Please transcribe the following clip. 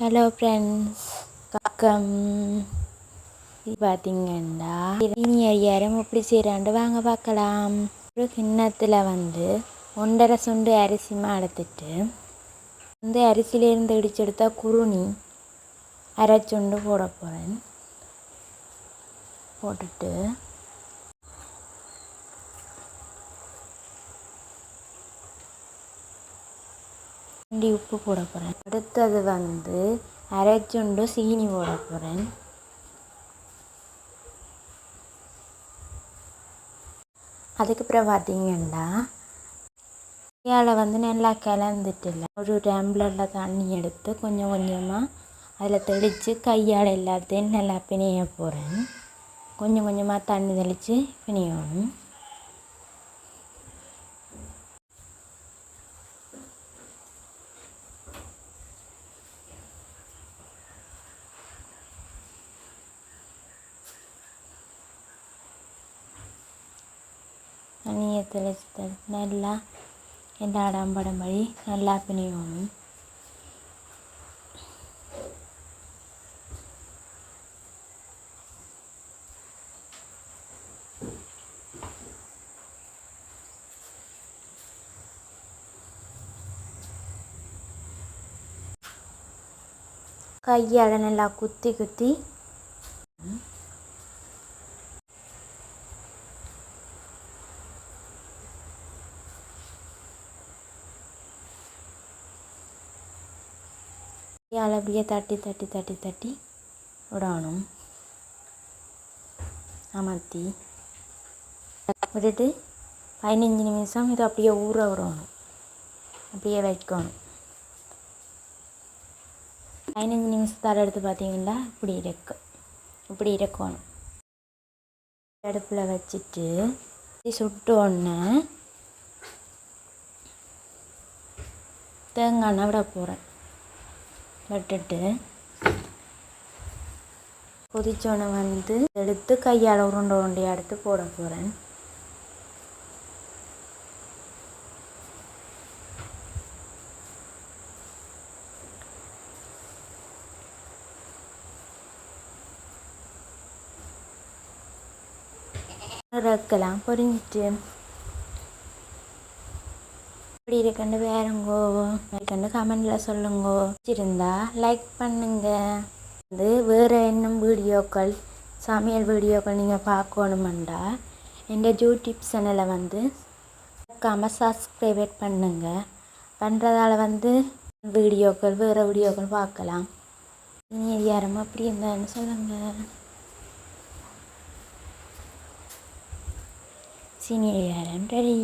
Hello friends, வணக்கம். இது பார்த்தீங்கன்னா இனி ஐயாயிரம் எப்படி செய்கிறாண்டு வாங்க பார்க்கலாம். ஒரு கிண்ணத்தில் 1.5 சுண்டு அரிசி எடுத்துட்டு அரிசியிலேருந்து இடிச்செடுத்தா குருணி அரைச்சுண்டு போட போகிறேன். போட்டுட்டு உப்பு போட போகிறேன். அடுத்தது அரைச்சுண்டு சீனி போட போகிறேன். அதுக்கப்புறம் பார்த்தீங்கன்னா இதில் நல்லா கிளந்துட்டு ஒரு டம்ளரில் தண்ணி எடுத்து கொஞ்சம் கொஞ்சமாக அதில் தெளித்து கையால் எல்லாத்தையும் நல்லா பிணைய போகிறேன். கொஞ்சம் கொஞ்சமாக தண்ணி தெளித்து பிணையணும். தண்ணியை தெளித்து நல்லா எல்லா இடம்படம் வழி நல்லா பிணையணும். கையால் நல்லா குத்தி குத்தி கையால் அப்படியே தட்டி தட்டி தட்டி தட்டி விடணும். அமர்த்தி விட்டுட்டு 15 நிமிஷம் இதை அப்படியே ஊற விடணும். அப்படியே வைக்கணும். 15 நிமிஷத்தால் எடுத்து பார்த்தீங்கன்னா இப்படி இருக்கணும். அடுப்பில் வச்சுட்டு சுட்டு ஒன்று தேங்காய் எண்ணெய் விட போகிறேன். விட்டுட்டு கொதிச்சோன்னு எடுத்து கையால் உருண்டை உருண்டையாக எடுத்து போட போகிறேன். வைக்கலாம். பொரிஞ்சிட்டு இப்படி இருக்குன்னு வேறுங்கோ இருக்குன்னு கமெண்டில் சொல்லுங்கோ. பிடிச்சிருந்தா லைக் பண்ணுங்க. வேறு இன்னும் வீடியோக்கள் சமையல் வீடியோக்கள் நீங்கள் பார்க்கணுமெண்டா எங்கள் யூடியூப் சேனலை மறக்காமல் சப்ஸ்கிரைப் பண்ணுங்க. பண்ணுறதால வீடியோக்கள் வேறு வீடியோக்கள் பார்க்கலாம். இனி யாரும் அப்படி இருந்தான்னு சொல்லுங்கள். சீனி ஐயாயிரம் ரெடி.